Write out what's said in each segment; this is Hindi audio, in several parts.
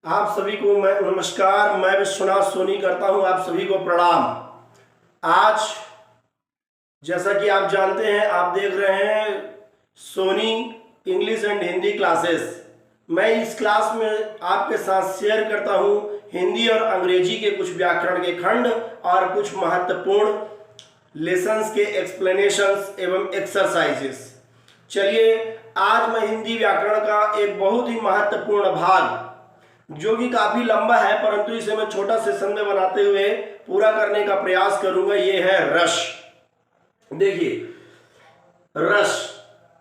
आप सभी को मैं नमस्कार। मैं विश्वनाथ सोनी करता हूं आप सभी को प्रणाम। आज जैसा कि आप जानते हैं, आप देख रहे हैं Soni English and Hindi classes. मैं इस क्लास में आपके साथ शेयर करता हूं हिंदी और अंग्रेजी के कुछ व्याकरण के खंड और कुछ महत्वपूर्ण लेसन्स के एक्सप्लेनेशंस एवं एक्सरसाइजेस। चलिए, आज मैं हिंदी व्याकरण का एक बहुत ही महत्वपूर्ण भाग, जो कि काफी लंबा है परंतु इसे मैं छोटा सेशन में बनाते हुए पूरा करने का प्रयास करूंगा। ये है रस। देखिए, रस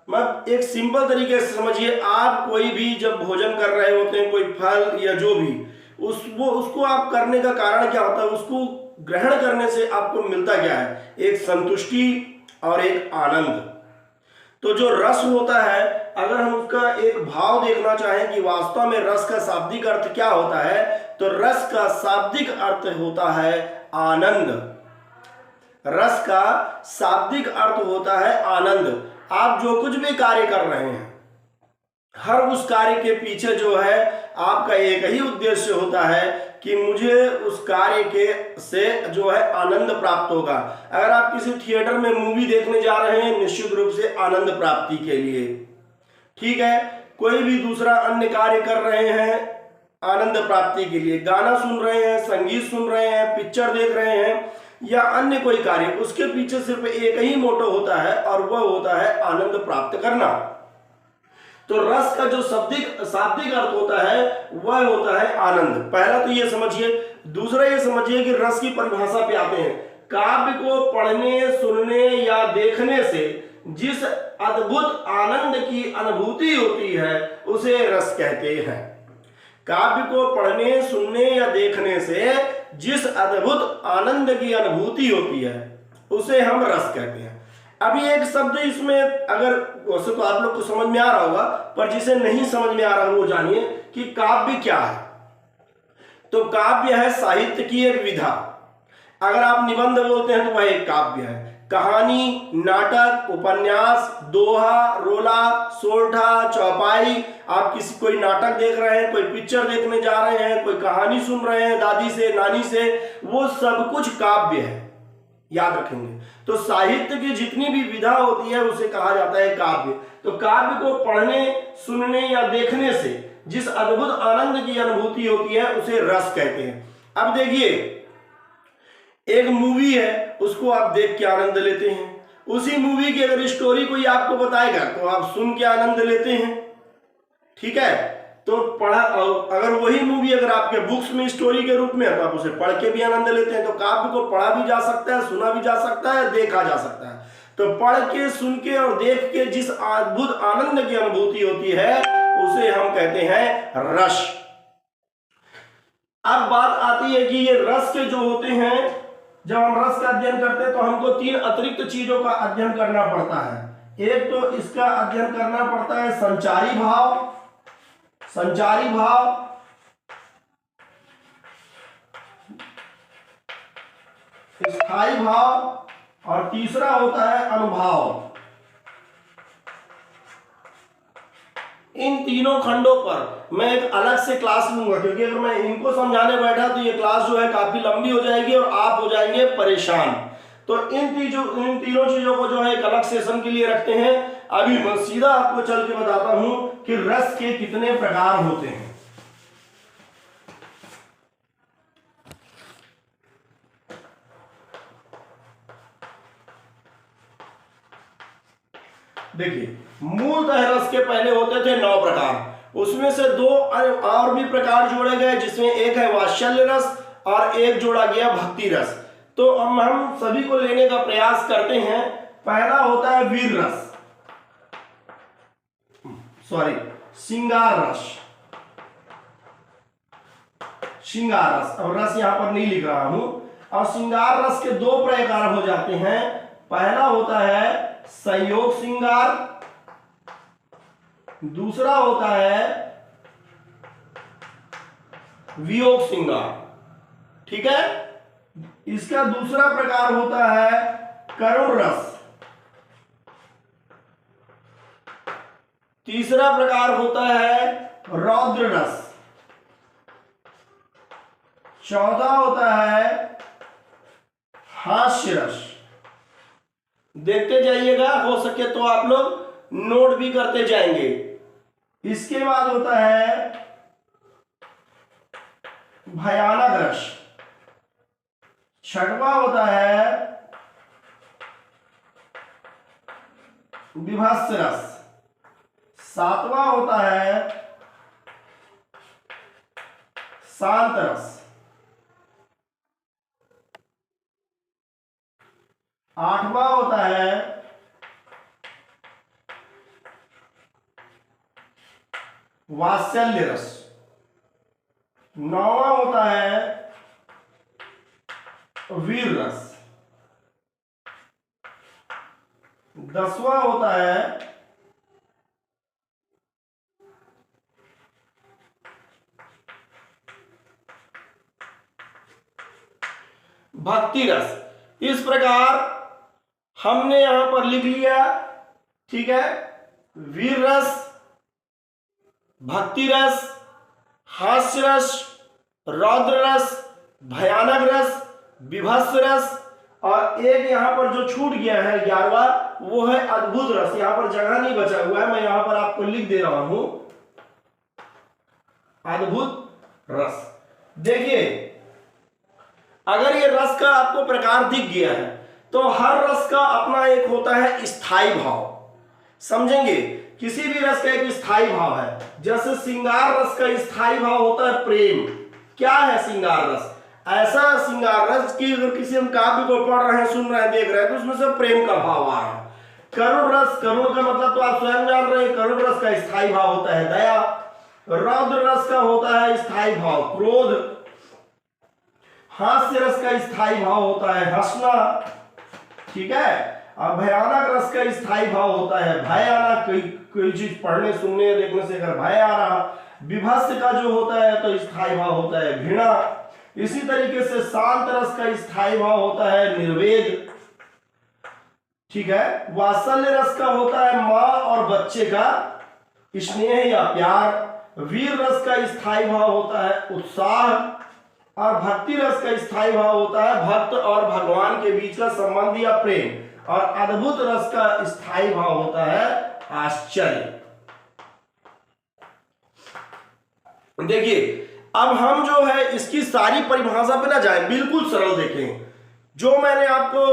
मतलब एक सिंपल तरीके से समझिए। आप कोई भी जब भोजन कर रहे होते हैं, कोई फल या जो भी, उसको आप करने का कारण क्या होता है, उसको ग्रहण करने से आपको मिलता क्या है? एक संतुष्टि और एक आनंद। तो जो रस होता है, अगर हम उसका एक भाव देखना चाहें कि वास्तव में रस का शाब्दिक अर्थ क्या होता है, तो रस का शाब्दिक अर्थ होता है आनंद। रस का शाब्दिक अर्थ होता है आनंद। आप जो कुछ भी कार्य कर रहे हैं, हर उस कार्य के पीछे जो है आपका एक ही उद्देश्य होता है कि मुझे उस कार्य के से जो है आनंद प्राप्त होगा। अगर आप किसी थिएटर में मूवी देखने जा रहे हैं, निश्चित रूप से आनंद प्राप्ति के लिए, ठीक है। कोई भी दूसरा अन्य कार्य कर रहे हैं आनंद प्राप्ति के लिए, गाना सुन रहे हैं, संगीत सुन रहे हैं, पिक्चर देख रहे हैं या अन्य कोई कार्य, उसके पीछे सिर्फ एक ही मोटो होता है और वह होता है आनंद प्राप्त करना। तो रस का जो शाब्दिक अर्थ होता है वह होता है आनंद। पहला तो ये समझिए। दूसरा ये समझिए कि रस की परिभाषा पे आते हैं। काव्य को पढ़ने, सुनने या देखने से जिस अद्भुत आनंद की अनुभूति होती है उसे रस कहते हैं। काव्य को पढ़ने, सुनने या देखने से जिस अद्भुत आनंद की अनुभूति होती है उसे हम रस कहते हैं। अभी एक शब्द इसमें, अगर वैसे तो आप लोग को समझ में आ रहा होगा, पर जिसे नहीं समझ में आ रहा वो जानिए कि काव्य क्या है। तो काव्य है साहित्य की एक विधा। अगर आप निबंध बोलते हैं तो वह एक काव्य है। कहानी, नाटक, उपन्यास, दोहा, रोला, सोरठा, चौपाई, आप कोई नाटक देख रहे हैं, कोई पिक्चर देखने जा रहे हैं, कोई कहानी सुन रहे हैं दादी से, नानी से, वो सब कुछ काव्य है। याद रखेंगे। तो साहित्य की जितनी भी विधा होती है उसे कहा जाता है काव्य। तो काव्य को पढ़ने, सुनने या देखने से जिस अद्भुत आनंद की अनुभूति होती है उसे रस कहते हैं। अब देखिए, एक मूवी है, उसको आप देख के आनंद लेते हैं। उसी मूवी की अगर स्टोरी कोई आपको बताएगा तो आप सुन के आनंद लेते हैं, ठीक है। तो पढ़ा, अगर वही मूवी अगर आपके बुक्स में स्टोरी के रूप में है तो आप उसे पढ़ के भी आनंद लेते हैं। तो काव्य को पढ़ा भी जा सकता है, सुना भी जा सकता है, देखा जा सकता है। तो पढ़ के, सुन के और देख के जिस अद्भुत आनंद की अनुभूति होती है उसे हम कहते हैं रस। अब बात आती है कि ये रस के जो होते हैं, जब हम रस का अध्ययन करते हैं तो हमको तीन अतिरिक्त चीजों का अध्ययन करना पड़ता है। एक तो इसका अध्ययन करना पड़ता है संचारी भाव, स्थायी भाव, और तीसरा होता है अनुभाव। इन तीनों खंडों पर मैं एक अलग से क्लास लूंगा, क्योंकि अगर मैं इनको समझाने बैठा तो ये क्लास जो है काफी लंबी हो जाएगी और आप हो जाएंगे परेशान। तो इन तीनों चीजों को जो है एक अलग सेशन के लिए रखते हैं। अभी मैं सीधा आपको चल के बताता हूं कि रस के कितने प्रकार होते हैं। देखिए, मूलतः रस के पहले होते थे 9 प्रकार। उसमें से 2 और भी प्रकार जोड़े गए, जिसमें एक है वात्सल्य रस और एक जोड़ा गया भक्ति रस। तो हम सभी को लेने का प्रयास करते हैं। पहला होता है वीर रस, श्रृंगार रस। श्रृंगार रस, अब रस यहां पर नहीं लिख रहा हूं। और श्रृंगार रस के 2 प्रकार हो जाते हैं। पहला होता है संयोग श्रृंगार, दूसरा होता है वियोग श्रृंगार, ठीक है। इसका दूसरा प्रकार होता है करुण रस, तीसरा प्रकार होता है रौद्र रस, 14 होता है हास्य रस। देखते जाइएगा, हो सके तो आप लोग नोट भी करते जाएंगे। इसके बाद होता है भयानक रस। 6वां होता है विभत्स रस। 7वां होता है शांत रस। 8वां होता है वात्सल्य रस। 9वां होता है वीर रस। 10वां होता है भक्ति रस। इस प्रकार हमने यहां पर लिख लिया, ठीक है। वीर रस, भक्ति रस, हास्य रस, रौद्र रस, भयानक रस, विभत्स रस, और एक यहां पर जो छूट गया है 11वां, वो है अद्भुत रस। यहां पर जगह नहीं बचा हुआ है, मैं यहां पर आपको लिख दे रहा हूं अद्भुत रस। देखिए, अगर ये रस का आपको प्रकार दिख गया है तो हर रस का अपना एक होता है स्थायी भाव। समझेंगे, किसी भी रस का एक स्थायी भाव है। जैसे श्रृंगार रस का स्थायी भाव होता है प्रेम। क्या है श्रृंगार रस? ऐसा श्रृंगार रस कि अगर किसी हम काव्य को पढ़ रहे हैं, सुन रहे हैं, देख रहे हैं, तो उसमें से प्रेम का भाव आ रहा है। करुण रस, करुण का मतलब तो आप स्वयं जान रहे हैं, करुण रस का स्थायी भाव होता है दया। रौद्र रस का होता है स्थायी भाव क्रोध। हास्य रस का स्थायी भाव होता है हंसना, ठीक है। और भयानक रस का स्थायी भाव होता है भय आना, कोई चीज पढ़ने सुनने या देखने से अगर भय आ रहा। विभत्स का जो होता है तो स्थायी भाव होता है घृणा। इसी तरीके से शांत रस का स्थायी भाव होता है निर्वेद, ठीक है। वात्सल्य रस का होता है माँ और बच्चे का स्नेह या प्यार। वीर रस का स्थायी भाव होता है उत्साह, और भक्ति रस का स्थायी भाव होता है भक्त और भगवान के बीच का संबंध या प्रेम। और अद्भुत रस का स्थायी भाव होता है आश्चर्य। देखिए, अब हम जो है इसकी सारी परिभाषा पे ना जाए, बिल्कुल सरल देखें। जो मैंने आपको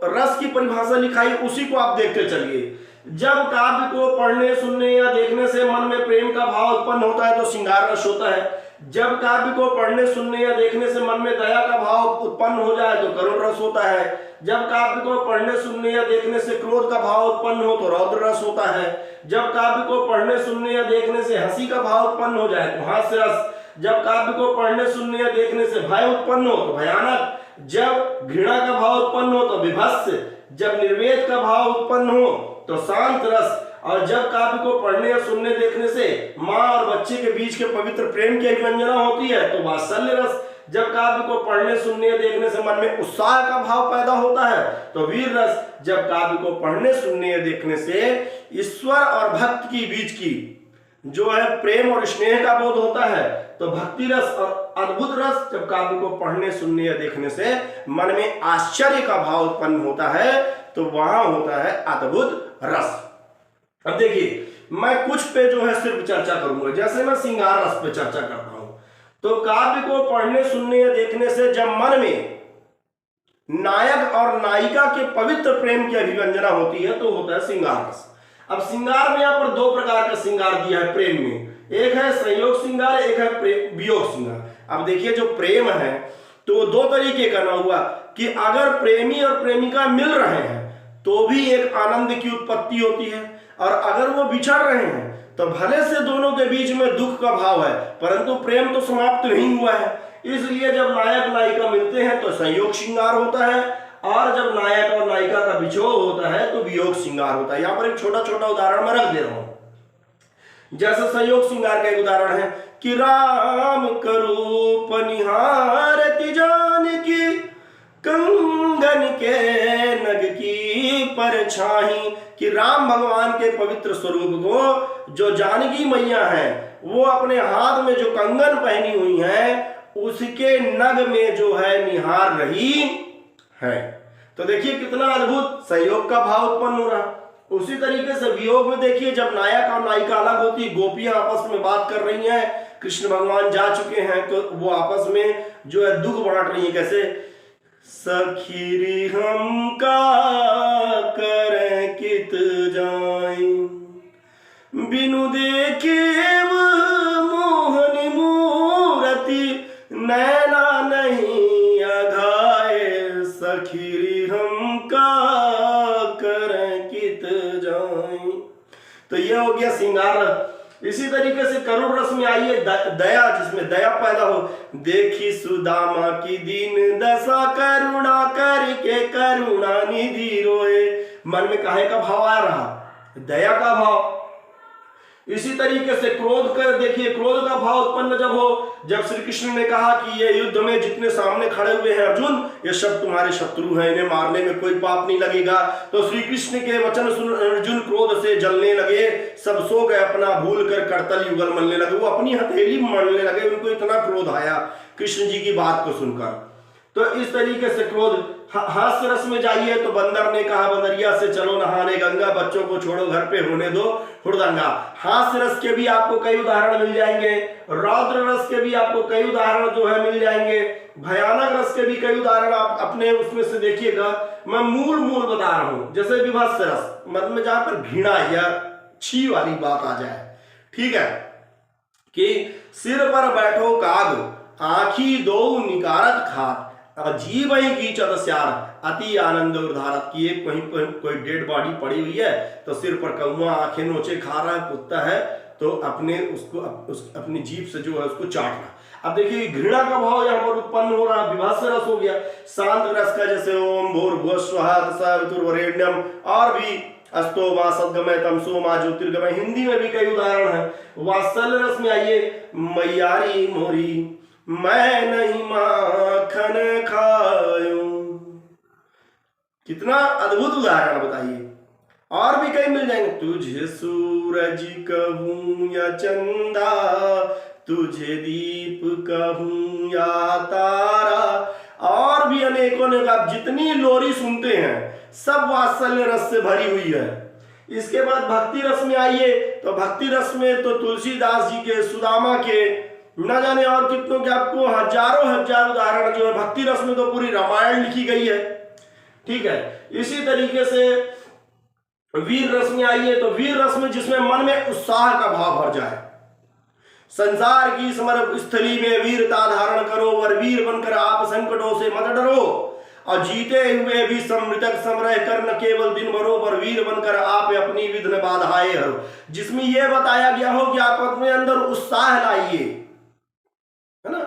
रस की परिभाषा लिखाई उसी को आप देखते चलिए। जब काव्य को पढ़ने, सुनने या देखने से मन में प्रेम का भाव उत्पन्न होता है तो श्रृंगार रस होता है। जब काव्य को पढ़ने, सुनने या देखने से मन में दया का भाव उत्पन्न हो जाए तो करुण रस होता है। जब काव्य को पढ़ने, सुनने या देखने से क्रोध का भाव उत्पन्न हो तो रौद्र रस होता है। जब काव्य को पढ़ने, सुनने या देखने से हंसी का भाव उत्पन्न हो जाए तो हास्य रस। जब काव्य को पढ़ने, सुनने या देखने से भय उत्पन्न हो तो भयानक। जब घृणा का भाव उत्पन्न हो तो विभत्स। जब निर्वेद का भाव उत्पन्न हो तो शांत रस। और जब काव्य को पढ़ने या सुनने देखने से माँ और बच्चे के बीच के पवित्र प्रेम की अभिव्यंजना होती है तो वात्सल्य रस। जब काव्य को पढ़ने, सुनने या देखने से मन में उत्साह का भाव पैदा होता है तो वीर रस। जब काव्य को पढ़ने, सुनने या देखने से ईश्वर और भक्त की बीच की जो है प्रेम और स्नेह का बोध होता है तो भक्ति रस। और अद्भुत रस, जब काव्य को पढ़ने, सुनने या देखने से मन में आश्चर्य का भाव उत्पन्न होता है तो वहां होता है अद्भुत रस। अब देखिए, मैं कुछ पे जो है सिर्फ चर्चा करूंगा। जैसे मैं श्रृंगार रस पे चर्चा करता हूं तो काव्य को पढ़ने, सुनने या देखने से जब मन में नायक और नायिका के पवित्र प्रेम की अभिव्यंजना होती है तो होता है श्रृंगार रस। अब श्रृंगार में यहाँ पर दो प्रकार का श्रृंगार दिया है प्रेम में। एक है संयोग श्रृंगार, एक है वियोग श्रृंगार। अब देखिए, जो प्रेम है तो दो तरीके का ना हुआ कि अगर प्रेमी और प्रेमिका मिल रहे हैं तो भी एक आनंद की उत्पत्ति होती है, और अगर वो बिछड़ रहे हैं तो भले से दोनों के बीच में दुख का भाव है परंतु प्रेम तो समाप्त नहीं हुआ है। इसलिए जब नायक नायिका मिलते हैं तो संयोग श्रृंगार होता है, और जब नायक और नायिका का विछोह होता है तो वियोग श्रृंगार होता है। यहाँ पर एक छोटा छोटा उदाहरण मैं रख दे रहा हूं। जैसे संयोग श्रृंगार का एक उदाहरण है कि राम करूप निहारति जानकी, कंगन के नग की परछाई। कि राम भगवान के पवित्र स्वरूप को जो जानकी मैया है वो अपने हाथ में जो कंगन पहनी हुई है उसके नग में जो है निहार रही है। तो देखिए कितना अद्भुत सहयोग का भाव उत्पन्न हो रहा। उसी तरीके से वियोग में देखिए, जब नायक और नायिका अलग होती, गोपियां आपस में बात कर रही हैं, कृष्ण भगवान जा चुके हैं, तो वो आपस में जो है दुख बांट रही है। कैसे? सखीरी हम का करें कित जाए, बिनु देखे मोहन मूरति, नैना नहीं अघाए, सखीरी हम का करें कित जाए। तो यह हो गया श्रृंगार। इसी तरीके से करुण रस में आइए दया, जिसमें दया पैदा हो। देखी सुदामा की दीन दशा, करुणा करके करुणा निधि रोए। मन में काहे का भाव आ रहा? दया का भाव। इसी तरीके से क्रोध कर देखिए, क्रोध का भाव उत्पन्न जब हो, जब श्री कृष्ण ने कहा कि ये युद्ध में जितने सामने खड़े हुए हैं अर्जुन, ये सब तुम्हारे शत्रु हैं, इन्हें मारने में कोई पाप नहीं लगेगा। तो श्री कृष्ण के वचन सुन अर्जुन क्रोध से जलने लगे, सब सो गए, अपना भूल कर करतल युगल मलने लगे, वो अपनी हथेली मलने लगे, उनको इतना क्रोध आया कृष्ण जी की बात को सुनकर। तो इस तरीके से क्रोध। हास्य रस में जाइए तो बंदर ने कहा बंदरिया से चलो नहाने गंगा, बच्चों को छोड़ो घर पे होने दो हुड़दंगा। हास्य रस के भी आपको कई उदाहरण मिल जाएंगे, रौद्र रस के भी आपको कई उदाहरण जो है मिल जाएंगे, भयानक रस के भी कई उदाहरण आप अपने उसमें से देखिएगा। मैं मूल बता रहा हूं, जैसे विभत्स रस, मतलब में जहां पर घृणा या छी वाली बात आ जाए, ठीक है, कि सिर पर बैठो काग, आंखी दो निकारत खात, अजीब ही कीचत स्यार, अति आनंद उधारत। की एक कहीं पर कोई डेड बॉडी पड़ी हुई है, तो सिर पर कौआ आंखें नोचे खा रहा है, कुत्ता है, तो अपने उसको अपनी जीभ से जो है उसको चाटना। अब देखिए घृणा का भाव यहाँ पर उत्पन्न हो रहा, विभत्स रस हो गया। शांत रस का जैसे ओम भूर्भुवः स्वः तत्सवितुर्वरेण्यम, और भी अस्तो मा सद्गमय तमसो मा ज्योतिर्गमय, हिंदी में भी कई उदाहरण है। वात्सल्य रस में आइए, मैयारी मोरी मैं नहीं माखन खायूं, कितना अद्भुत उदाहरण बताइए। और भी कई मिल जाएंगे। तुझे सूरज कहूं या चंदा, तुझे दीप कहूं या तारा, और भी अनेकों ने। आप जितनी लोरी सुनते हैं सब वात्सल्य रस से भरी हुई है। इसके बाद भक्ति रस में आइए, तो भक्ति रस में तो तुलसीदास जी के, सुदामा के, न जाने और कितनों के आपको हजार उदाहरण जो है। भक्ति रस में तो पूरी रामायण लिखी गई है, ठीक है। इसी तरीके से वीर रस में आइए, तो वीर रस में जिसमें मन में उत्साह का भाव भर जाए। संसार की समर स्थली में वीरता धारण करो, वर वीर बनकर आप संकटों से मत डरो, और जीते हुए भी समृतक समरह कर, न केवल दिन भरो, पर वीर बनकर आप अपनी विघ्न बाधाएं हरो। जिसमें यह बताया गया हो कि आप अपने अंदर उत्साह लाइए, है ना।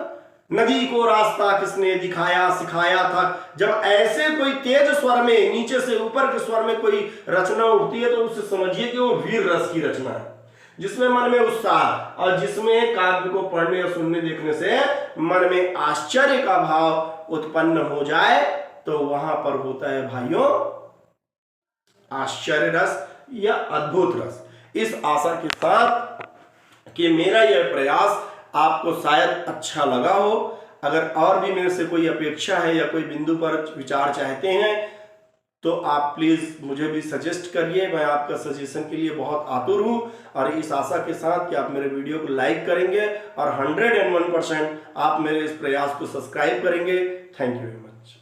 नदी को रास्ता किसने दिखाया सिखाया था। जब ऐसे कोई तेज स्वर में, नीचे से ऊपर के स्वर में कोई रचना उठती है, तो उससे समझिए कि वो वीर रस की रचना है, जिसमें मन में उत्साह, और जिसमें काव्य को पढ़ने और सुनने देखने से मन में आश्चर्य का भाव उत्पन्न हो जाए, तो वहां पर होता है भाइयों आश्चर्य रस या अद्भुत रस। इस आशा के साथ कि मेरा यह प्रयास आपको शायद अच्छा लगा हो। अगर और भी मेरे से कोई अपेक्षा है या कोई बिंदु पर विचार चाहते हैं, तो आप प्लीज मुझे भी सजेस्ट करिए। मैं आपका सजेशन के लिए बहुत आतुर हूं, और इस आशा के साथ कि आप मेरे वीडियो को लाइक करेंगे और 101% आप मेरे इस प्रयास को सब्सक्राइब करेंगे। Thank you very much.